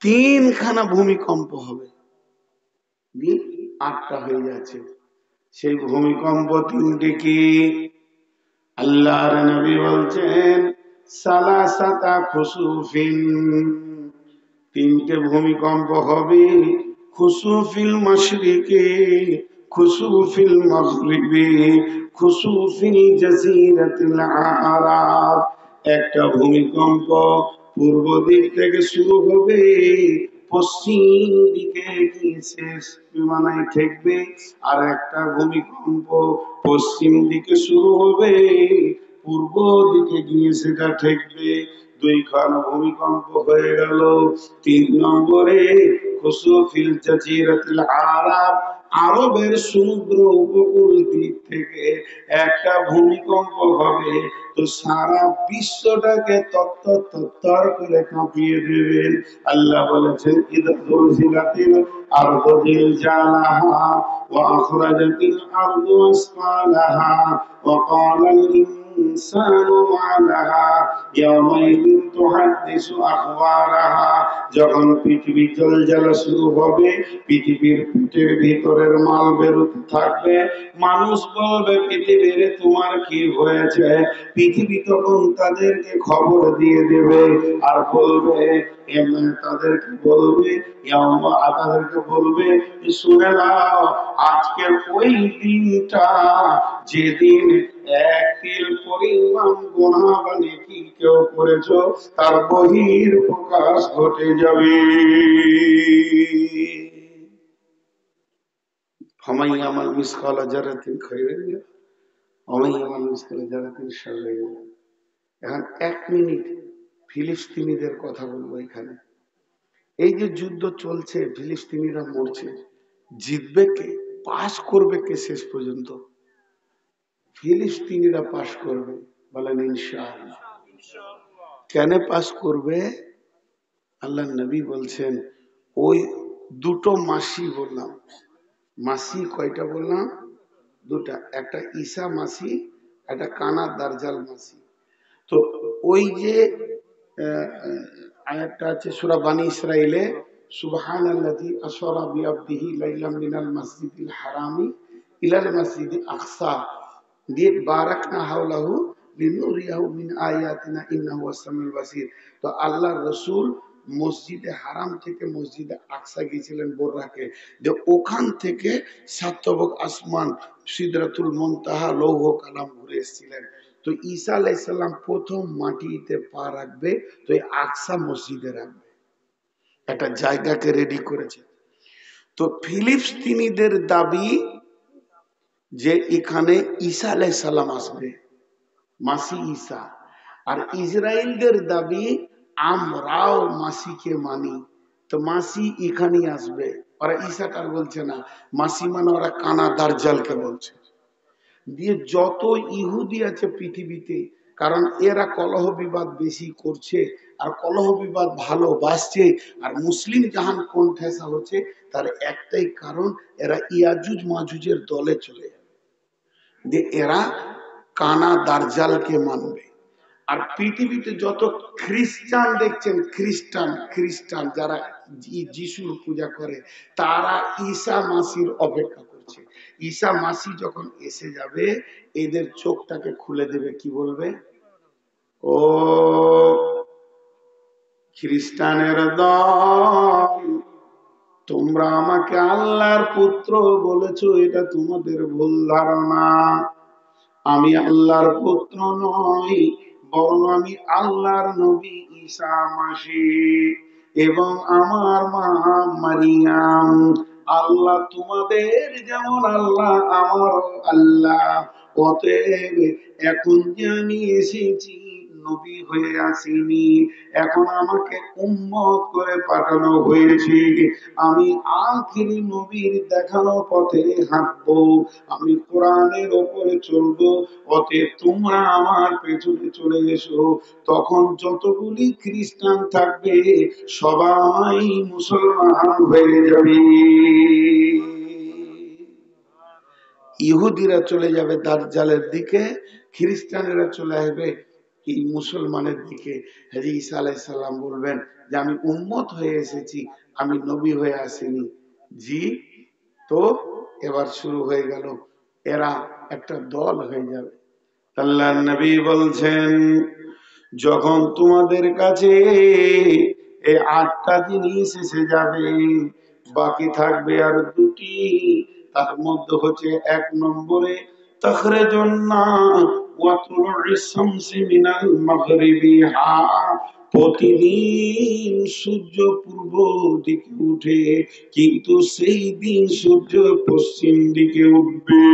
তিনখানা ভূমিকম্প হবে, 8টা হয়ে যাচ্ছে। সেই ভূমিকম্প তিনটি কি? আল্লাহর নবী বলছেন সালাসাতা খুসুফিন, তিনটে ভূমিকম্প হবে। খুসুফিল মাশরিকি, খুসুফিল মাগরিবি, খুসুফিল জাজিরাতিল আরাব। একটা ভূমিকম্প পূর্ব দিক থেকে শুরু হবে, পশ্চিম দিকে গিয়ে শেষ সীমানায় ঠেকবে। আর একটা ভূমিকম্প পশ্চিম দিকে শুরু হবে, পূর্ব দিকে গিয়ে সেটা ঠেকবে। দুইখানা ভূমিকম্প হয়ে গেল। 3 নম্বরে খুসুফিল জাজিরাতিল আরাব, আরবের সমুদ্র উপকূল দিক থেকে একটা ভূমিকম্প হবে, তো সারা বিশ্বটাকে তত্তর করে কাঁপিয়ে দেবেন। আল্লাহ বলেছেন ইদা যুলজিলাতিল আরদু জিলজালাহা ওয়া আখরাজাতিল আরদু আসফালাহা ওয়া ক্বালাল ইনসানু মা লাহা ইয়াওমাইযিন তুহাদ্দিসু আখবারাহা। যখন পৃথিবী জলজালা শুরু হবে, পৃথিবীর পেটের ভিতরের মাল বেরোতে থাকবে, মানুষ বলবে পৃথিবীর তোমার কি হয়েছে। পৃথিবী তখন তাদেরকে খবর দিয়ে দেবে আর বলবে, তাদেরকে বলবে শুনে নাও, আজকের ওই দিনটা যেদিন এক তিল পরিমাণ গুনাহ বা নেকি কেউ করেছো, তার বহির প্রকাশ ঘটে যাবে। ফামান ইয়ামাল মিসকালা যারাতিন খায়রান ইয়ারা ওয়া মান ইয়ামাল মিসকালা যারাতিন শাররান ইয়ারা। এখন 1 মিনিট ফিলিস্তিনিদের কথা বলবো এখানে। এই যে যুদ্ধ চলছে, ফিলিস্তিনিরা মরছে, জিতবে কে, পাস করবে কে শেষ পর্যন্ত? ফিলিস্তিনিরা পাস করবে, বলেন ইনশাআল্লাহ। কেন পাস করবে? আল্লাহ নবী বলছেন ওই দুটো মাসি বললাম, মাসি কয়টা বললাম? দুটা, একটা ঈসা মাসি, একটা কানা দারজাল মাসি। তো ওই যে আয়াতটা আছে সূরা বানী ইসরাঈলে, সুবহানাল্লাযী আসরা বিআবদিহি লাইলাম মিনাল মাসজিদিল হারামি ইলাল মাসজিদিল আকসা দিয়ে বারাকনা হাওলাহু লিনুরিয়াহু মিন আয়াতিনা ইন্নাহু হুয়াস সামিউল বাসীর। তো আল্লাহর রাসূল মসজিদে হারাম থেকে মসজিদে আকসা গিয়েছিলেন বোররাকে, যে ওখান থেকে সাতবক আসমান, সিদরাতুল মুনতাহা, লৌহ কালাম ঘুরে এসেছিলেন। তো ঈসা আলাইহিস সালাম প্রথম মাটিতে পা রাখবে, তো এই আকসা মসজিদে রাখবে, একটা জায়গাকে রেডি করেছে। তো ফিলিস্তিনিদের দাবি যে এখানে ঈসা আলাইহিস সালাম আসবে, মাসি ঈসা। আর ইসরায়েলদের দাবি আমরাও মাসিকে মানি, তো মাসি এখানেই আসবে। ওরা ঈসাটার বলছে না, মাসি মানে ওরা কানা দারজালকে বলছে। দিয়ে যত ইহুদি আছে পৃথিবীতে, কারণ এরা কলহ বিবাদ বেশি করছে আর কলহ বিবাদ ভালোবাসছে, আর মুসলিম জাহান কোন ঠেসা হচ্ছে, তার একটাই কারণ, এরা ইয়াজুজ মাজুজের দলে চলে যাবে, যে এরা কানা দারজালকে মানবে। আর পৃথিবীতে যত খ্রিস্টান দেখছেন, খ্রিস্টান যারা যিশুর পূজা করে, তারা ঈসা মাসির অপেক্ষা করছে। ঈসা মাসি যখন এসে যাবে, এদের চোখটাকে খুলে দেবে, কি বলবে? ও খ্রিস্টানের দল, তোমরা আমাকে আল্লাহর পুত্র বলেছো, এটা তোমাদের ভুল ধারণা। আমি আল্লাহর পুত্র নই, বরং আমি আল্লাহর নবী ঈসা মাসিহ, এবং আমার মা মারিয়াম। আল্লাহ তোমাদের যেমন আল্লাহ, আমারও আল্লাহ। অতএব এখন যে আমি এসেছি, নবী হয়ে আসিনি, এখন আমাকে উম্মত করে পাঠানো হয়েছে। আমি আখিরি নবীর দেখানো পথে হাঁটবো, আমি কোরআনের ওপরে চলবো। অতএব তোমরা আমার পেছনে চলে এসো। তখন যতগুলি খ্রিস্টান থাকবে সবাই মুসলমান হয়ে যাবে। ইহুদিরা চলে যাবে দাজ্জালের দিকে, খ্রিস্টানেরা চলে আসবে এই মুসলমানের দিকে হযরত ঈসা আলাইহিস সালাম বলবেন যে আমি উম্মত হয়ে এসেছি, আমি নবী হয়ে আসিনি। জি, তো এবার শুরু হয়ে গেল, এরা একটা দল হয়ে যাবে। আল্লাহর নবী বলছেন যখন তোমাদের কাছে এই 8টা জিনিস এসে যাবে, বাকি থাকবে আর দুটি। তার মধ্যে হচ্ছে 1 নম্বরে তাখরাজুন নার ওয়া তুলু'উস শামসি মিনাল মাগরিবিহা, প্রতিদিন সূর্য পূর্ব দিকে উঠে, কিন্তু সেই দিন সূর্য পশ্চিম দিকে উঠবে।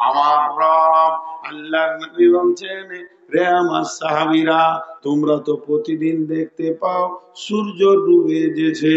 আমার রব আল্লাহর নবী বলছেন, রে আমার সাহাবীরা, তোমরা তো প্রতিদিন দেখতে পাও সূর্য ডুবে যেছে,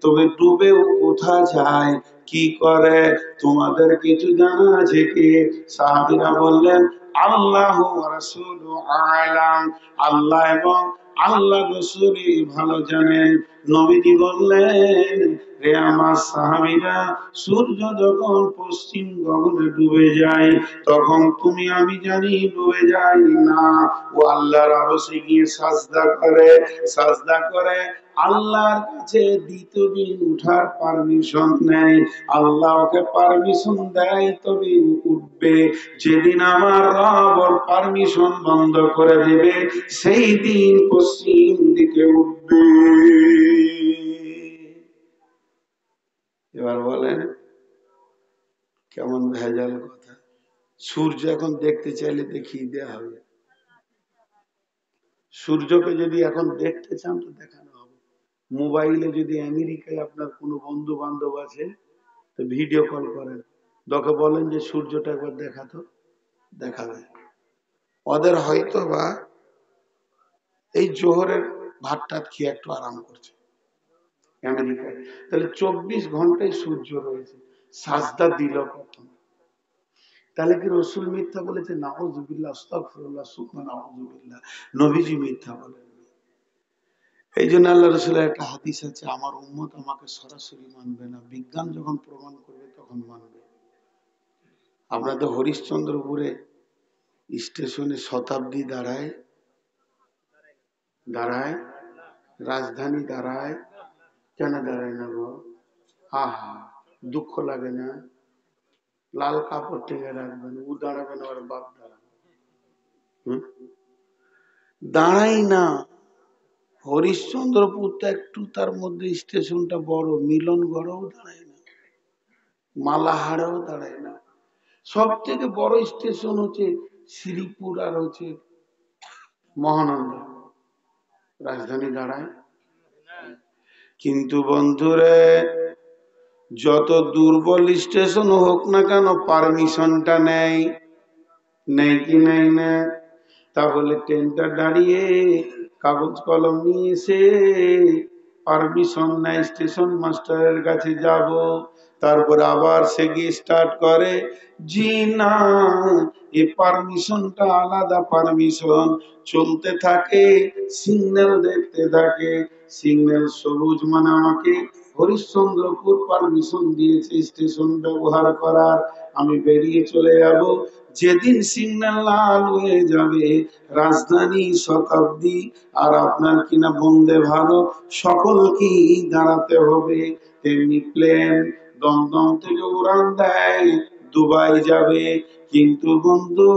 তবে ডুবেও কোথায় যায়, কি করে, তোমাদের কিছু জানা আছে কি? সাহাবীরা বললেন আল্লাহু ওয়া রাসূলুহু আ'লাম, আল্লাহ এবং আল্লাহ রাসূলই ভালো জানেন। নবীজি বললেন, রে আমার সাহাবীরা, সূর্য যখন পশ্চিম গগনে ডুবে যায় তখন তুমি আমি জানি ডুবে যায় না, ও আল্লাহর আরশে গিয়ে সাজদা করে, সাজদা করে আল্লাহর কাছে দ্বিতীয় দিন উঠার পারমিশন নেয়। আল্লাহ ওকে পারমিশন দেয় তবে উঠবে। যেদিন আমার রব ওর পারমিশন বন্ধ করে দেবে সেই দিন পশ্চিম দিকে উঠবে। এবার বলেন কেমন ভেজাল কথা। সূর্য এখন দেখতে চাইলে দেখিয়ে দেওয়া হবে। সূর্যকে যদি এখন দেখতে চান তো দেখানো হবে। মোবাইলে যদি আমেরিকায় আপনার কোনো বন্ধু বান্ধব আছে তো ভিডিও কল করেন, তোকে বলেন যে সূর্যটা একবার দেখাতো, দেখাবে। ওদের হয়তো বা এই জোহরের ভাত টাত খেয়ে একটু আরাম করছে আমেরিকায়, তাহলে 24 ঘন্টায় সূর্য রয়েছে, সাজদা দিল কখন? তাহলে কি রসুল মিথ্যা বলেছে? নাউযুবিল্লাহ, আস্তাগফিরুল্লাহ, সুবহান নাউযুবিল্লাহ, নবীজি মিথ্যা বলেন। এই জন্য আল্লাহ রসুলের একটা হাদিস আছে, আমার উম্মত আমাকে সরাসরি মানবে না, বিজ্ঞান যখন প্রমাণ করবে তখন মানবে। আপনাদের হরিশ্চন্দ্রপুরে স্টেশনে শতাব্দী দাঁড়ায়, দাঁড়ায় রাজধানী দাঁড়ায়, কেন দাঁড়ায় না গো? আহা, দুঃখ লাগে না? লাল কাপড় টেনে রাখবেন, ও দাঁড়াবেন, ওর বাপ দাঁড়াবে। দাঁড়াই না। হরিশ্চন্দ্রপুর তো একটু তার মধ্যে স্টেশনটা বড়, মিলনগড়ও দাঁড়ায় না, মালাহারেও দাঁড়ায় না। সব থেকে বড় স্টেশন হচ্ছে শ্রীপুর আর হচ্ছে মহানন্দা, রাজধানী দাঁড়ায়। কিন্তু বন্ধুরে, যত দুর্বল স্টেশন হোক না কেন পারমিশনটা নেই, নেই কি নেই না? তাহলে ট্রেনটা দাঁড়িয়ে কাগজ কলম নিয়ে এসে পারমিশন নেয় স্টেশন মাস্টারের কাছে যাব, তারপর আবার সে গিয়ে স্টার্ট করে, জি না, এই পারমিশনটা আলাদা পারমিশন। চলতে থাকে, সিগন্যাল দেখতে থাকে, সিগন্যাল সবুজ মানে আমাকে হরিশ্চন্দ্রপুর পারমিশন দিয়েছে স্টেশন ব্যবহার করার, আমি বেরিয়ে চলে যাব। যেদিন সিগন্যাল লাল হয়ে যাবে, রাজধানী, শতাব্দী আর আপনার কিনা বন্দে ভারত সকলকেই দাঁড়াতে হবে। তেমনি প্লেন দমদম থেকে উড়ান দেয়, দুবাই যাবে, কিন্তু বন্ধু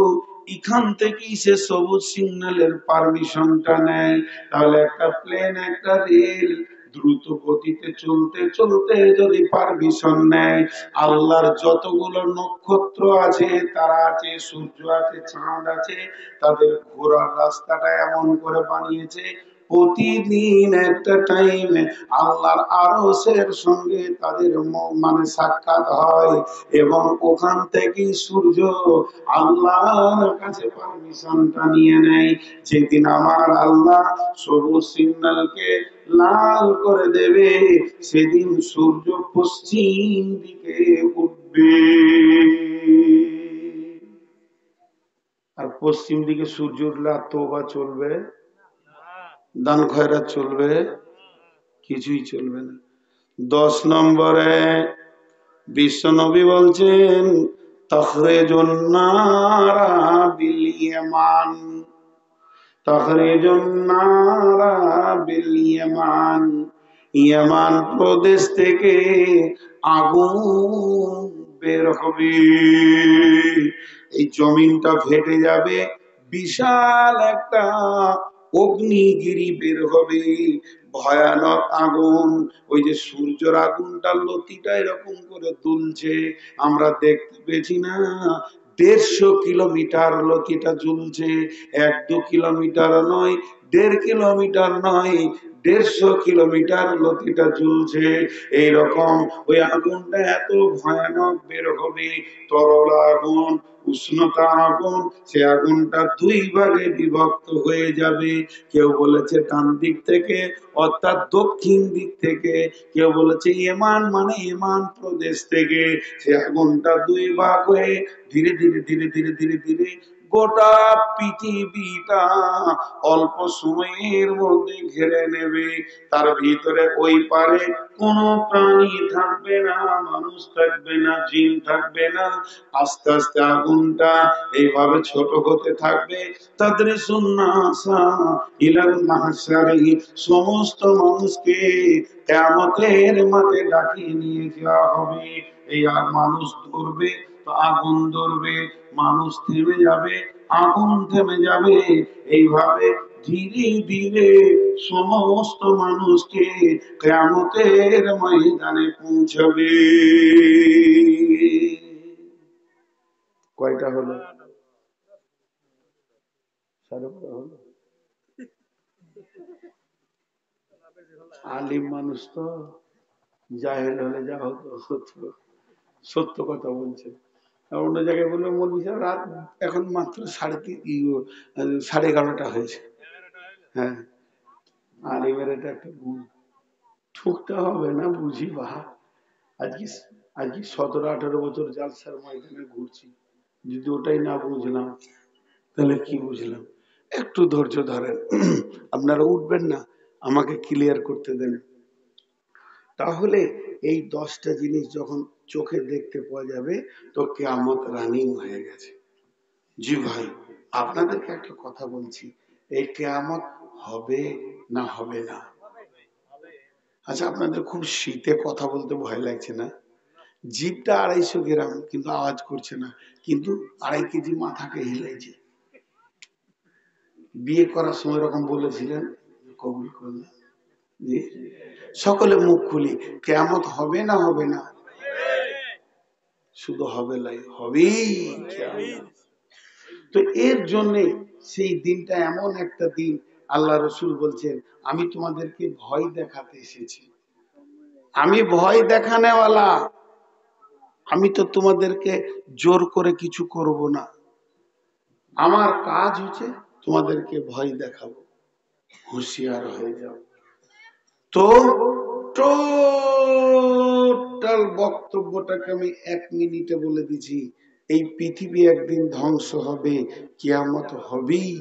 এখান থেকেই সে সবুজ সিগন্যালের পারমিশনটা নেয়। তাহলে একটা প্লেন, একটা রেল দ্রুত গতিতে চলতে চলতে যদি পারমিশন নেয়, আল্লাহর যতগুলো নক্ষত্র আছে, তারা আছে, সূর্য আছে, চাঁদ আছে, তাদের ঘোরার রাস্তাটা এমন করে বানিয়েছে প্রতিদিন একটা টাইমে আল্লাহর আরশের সঙ্গে তাদের মানে সাক্ষাৎ হয়, এবং ওখান থেকেই সূর্য আল্লাহর কাছে পারমিশনটা নিয়ে নেয়। যেদিন আমার আল্লাহ সবুজ সিগন্যালকে লাল করে দেবে, সেদিন সূর্য পশ্চিম দিকে উঠবে। আর পশ্চিম দিকে সূর্য উঠলে আর তওবা চলবে? দান খয়রাত চলবে? কিছুই চলবে না। 10 নম্বরে বিশ্বনবী বলছেন তাখরিজুন নারা বিল ইয়ামান, তাখরিজুন নারা বিল ইয়ামান, ইয়ামান প্রদেশ থেকে আগুন বের হবে। এই জমিনটা ফেটে যাবে, বিশাল একটা অগ্নিগিরি বের হবে, ভয়ানক আগুন। ওই যে সূর্যের আগুনটা লতিটা এরকম করে দুলছে, আমরা দেখতে পেয়েছি না? 150 কিলোমিটার লতিটা ঝুলছে, 1-2 কিলোমিটার নয়, 1.5 কিলোমিটার নয়, 150 কিলোমিটার লতিটা ঝুলছে। এইরকম ওই আগুনটা এত ভয়ানক বের হবে, তরল আগুন, উষ্ণতা আগুন। সে আগুনটা 2 ভাগে বিভক্ত হয়ে যাবে। কেউ বলেছে ডান দিক থেকে, অর্থাৎ দক্ষিণ দিক থেকে, কেউ বলেছে ইমান মানে ইমান প্রদেশ থেকে। সে আগুনটা 2 ভাগ হয়ে ধীরে ধীরে ধীরে ধীরে ধীরে ধীরে গোটা পৃথিবীটা অল্প সময়ের মধ্যে ঘিরে নেবে। তার ভিতরে ওই পারে কোনো প্রাণী থাকবে না, মানুষ থাকবে না, জিন থাকবে না। আস্তে আস্তে আগুনটা এইভাবে ছোট হতে থাকবে। তাদের সুন্নাসা ইলাল মাহশারি, সমস্ত মানুষকে কিয়ামতের মাঠে ডাকিয়ে নিয়ে যাওয়া হবে। এই আর মানুষ ধরবে তো আগুন ধরবে, মানুষ থেমে যাবে, আগুন থেমে যাবে। এইভাবে ধীরে ধীরে সমস্ত মানুষকে কিয়ামতের ময়দানে পৌঁছাবে। কয়টা হলো? 12:30 হলো। আলিম মানুষ তো, জাহেল হলে যা হতো হতো। সত্য কথা বলছে। আর অন্য জায়গায় বললো মৌলভী সাহেব রাত এখন মাত্র 11:30 হয়েছে। হ্যাঁ, আলিমের এটা একটা গুণ। ঠুকতে হবে না, বুঝি বা। আজকে আজকে 17-18 বছর জালসার ময়দানে ঘুরছি, যদি ওটাই না বুঝলাম তাহলে কি বুঝলাম? একটু ধৈর্য ধরেন, আপনারা উঠবেন না, আমাকে ক্লিয়ার করতে দেন। তাহলে এই 10টা জিনিস যখন চোখে দেখতে পাওয়া যাবে তো কিয়ামত রানিং হয়ে গেছে। জি ভাই, আপনাদেরকে একটা কথা বলছি, এই কিয়ামত হবে না হবে না? আচ্ছা, আপনাদের খুব শীতে কথা বলতে ভয় লাগছে না? জিভটা 250 গ্রাম কিন্তু আওয়াজ করছে না, কিন্তু 2.5 কেজি মাথাকে হিলাইছে। বিয়ে করার সময় এরকম বলেছিলেন, কবুল করলেন। জি, সকলে মুখ খুলি, কিয়ামত হবে না হবে না? শুধু হবে লাই, হবেই কিয়ামত। তো এর জন্যে সেই দিনটা এমন একটা দিন, আল্লাহ রসুল বলছেন আমি তোমাদেরকে ভয় দেখাতে এসেছি, আমি ভয় দেখানেওয়ালা। আমি তো তোমাদেরকে জোর করে কিছু করব না, আমার কাজ হচ্ছে তোমাদেরকে ভয় দেখাবো, হুঁশিয়ার হয়ে যাও। তো টোটাল বক্তব্যটাকে আমি 1 মিনিটে বলে দিছি। এই পৃথিবী একদিন ধ্বংস হবে, কিয়ামত হবেই।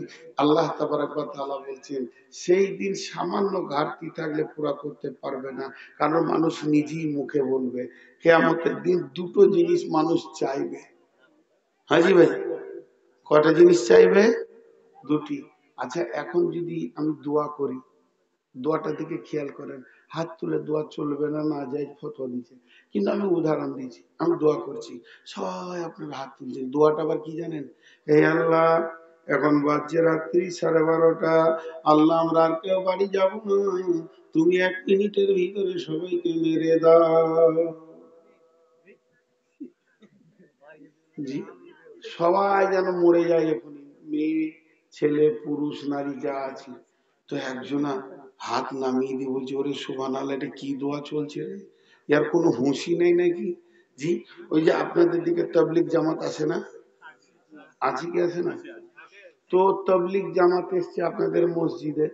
আল্লাহ তাবারক ওয়া তাআলা বলছেন সেই দিন সামান্য ঘাটতি থাকলে পুরা করতে পারবে না, কারণ মানুষ নিজেই মুখে বলবে। কিয়ামতের দিন দুটো জিনিস মানুষ চাইবে। হাজি ভাই, কটা জিনিস চাইবে? দুটি। আচ্ছা, এখন যদি আমি দোয়া করি, দোয়াটা দিকে খেয়াল করেন। হাত তুলে দোয়া চলবে না, না যায় ফতোয়া দিচ্ছে, কিন্তু আমি উদাহরণ দিয়েছি, আমি দোয়া করছি, সবাই আপনার হাত তুলছেন। দোয়াটা আবার কি জানেন? হে আল্লাহ, এখন বাজছে রাত্রি 12:30, আল্লাহ আমরা আর কেউ বাড়ি যাব না, তুমি 1 মিনিটের ভিতরে সবাইকে মেরে দাও। জি, সবাই যেন মরে যায় এখনই, মেয়ে ছেলে পুরুষ নারী যা আছে। তো একজনা হাত নামিয়ে দিয়ে বলছে ওরে সুবহানাল্লাহ, এটা কি দোয়া চলছে রে, এর কোনো হুঁশি নেই নাকি? জি, ওই যে আপনাদের দিকে তাবলিগ জামাত আসে না? আছে কি আসে না? তো তাবলিগ জামাত এসছে আপনাদের মসজিদে,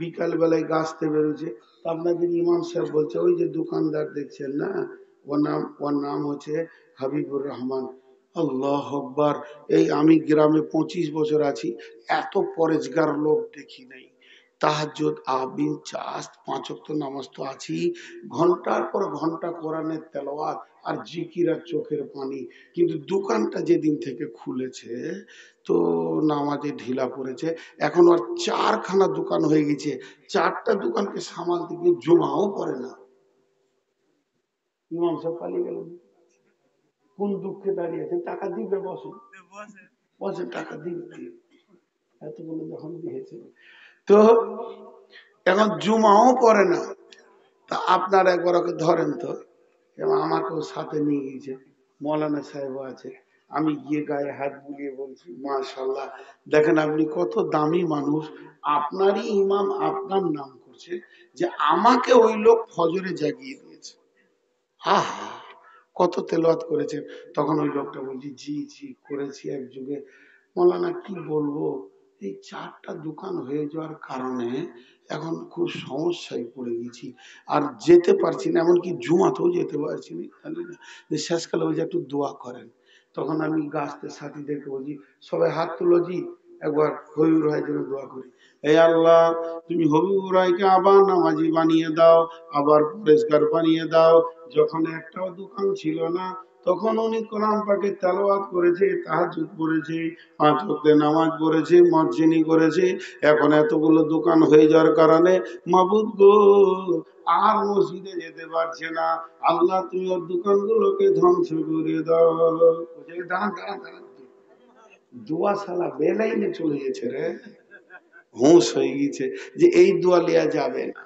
বিকাল বেলায় গাছতে বেরোছে। তো আপনাদের ইমাম সাহেব বলছে ওই যে দোকানদার দেখছেন না, ওর নাম হচ্ছে হাবিবুর রহমান। আল্লাহ আকবার! এই আমি গ্রামে 25 বছর আছি, এত পরেজগার লোক দেখি নাই। তাহাজ্জুদ আবিন চাস্ত 5 ওয়াক্ত নামাজ তো আছেই, ঘন্টার পর ঘন্টা কোরআনের তেলাওয়াত আর জিকির আর চোখের পানি। কিন্তু দোকানটা যেদিন থেকে খুলেছে তো নামাজে ঢিলা পড়েছে। এখন আর 4খানা দোকান হয়ে গেছে, 4টা দোকানকে সামালতে গিয়ে জমাও পড়ে না। ইমাম সাহেব পালিয়ে গেলেন, কোন দুঃখে দাঁড়িয়েছেন? টাকা দিবে, বসেন বসেন, টাকা দিবে। এতগুলো যখন দিয়েছে তো এখন জুমাও পড়ে না। তা আপনার একবার ওকে ধরেন তো। এবং আমাকেও সাথে নিয়ে গিয়েছে, মৌলানা সাহেব আছে। আমি গিয়ে গায়ে হাত বুলিয়ে বলছি, মাশাল্লাহ, দেখেন আপনি কত দামি মানুষ, আপনারই ইমাম আপনার নাম করছে, যে আমাকে ওই লোক ফজরে জাগিয়ে দিয়েছে। হা হা, কত তেলাওয়াত করেছে। তখন ওই লোকটা বলছি, জি জি করেছি এক যুগে। মৌলানা কি বলবো, এই 4টা দোকান হয়ে যাওয়ার কারণে এখন খুব সমস্যায় পড়ে গেছি, আর যেতে পারছি না, এমনকি জুমাতেও যেতে পারছি না। যে শেষকালে ওই যে একটু দোয়া করেন। তখন আমি গাছতে সাথীদেরকে বলছি, সবাই হাত তুলো জি, একবার হবিবুর ভাইয়ের জন্য দোয়া করি। এই আল্লাহ, তুমি হবিবুর ভাইকে আবার নামাজি বানিয়ে দাও, আবার পরিষ্কার বানিয়ে দাও। যখন একটাও দোকান ছিল না, তখন উনি কোরআন পাকে তেলাওয়াত করেছে, তাহাজ্জুদ পড়েছে, 5 ওয়াক্তে নামাজ পড়েছে, মসজিনি করেছে। এখন এতগুলো দোকান হয়ে যাওয়ার কারণে মাবুদ গো আর মসজিদে যেতে পারছে না। আল্লাহ তুমি ওর দোকানগুলোকে ধ্বংস করে দাও। বলছে, দাঁড়ান দাঁড়ান দাঁড়ান, দোয়া সালা বেলাইনে চলে গেছে রে, হুঁশ হয়ে গেছে যে এই দোয়া লিয়া যাবে না।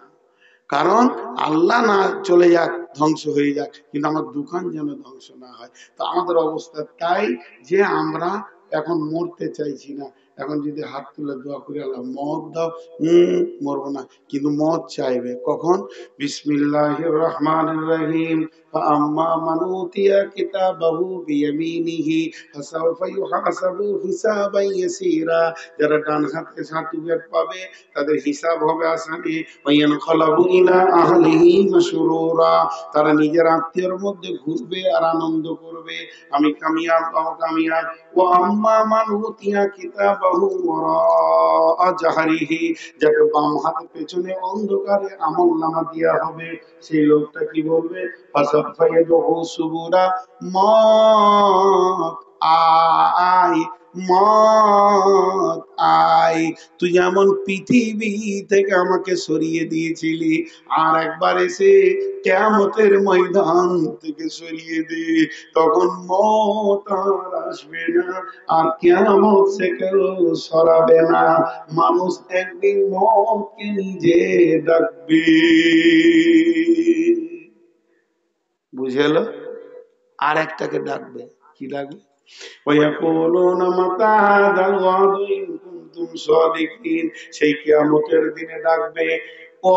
কারণ আল্লাহ না চলে যাক, ধ্বংস হয়ে যাক, কিন্তু আমার দোকান যেন ধ্বংস না হয়। তো আমাদের অবস্থা তাই যে আমরা এখন মরতে চাইছি না। এখন যদি হাত তুলে দোয়া করি, আল্লাহ মত দাও, মরবো না, কিন্তু মত চাইবে কখন? বিসমিল্লাহির রহমানির রহিম। فأما من أوتي كتابه بيمينه فسوف يحاسب حسابا يسيرا। যারা ডান হাতে সার্টিফিকেট পাবে তাদের হিসাব হবে আসানি। ওয়ায়ানকালাবু ইলা আহলিহি মাসরুরা, তারা নিজের আত্মীয়ের মধ্যে ঘুরবে আর আনন্দ করবে, আমি কামিয়াব ও কামিয়াব। ওয়া আম্মা মান উতিয়া কিতাবাহু ওয়ারা জাহরিহি, যাকে বাম হাতে পেছনে অন্ধকারে আমলনামা দেয়া হবে, সেই লোকটা কি বলবে? ফাসাফা ইয়াদউ সুবুরা, মত আয়, মত আয়। তুই যেমন পৃথিবী থেকে আমাকে সরিয়ে দিয়েছিলি, আর একবার এসে কিয়ামতের ময়দান থেকে সরিয়ে দে, তখন মত আর আসবে না, আর কিয়ামত সে কেউ সরাবে না। মানুষ একদিন মতকে নিজে ডাকবে। বুঝে এলো? আর একটাকে ডাকবে, কি ডাকবে? ويقولون متى هذا الوعد إن كنتم صادقين। সেই কিয়ামতের দিনে ডাকবে, ও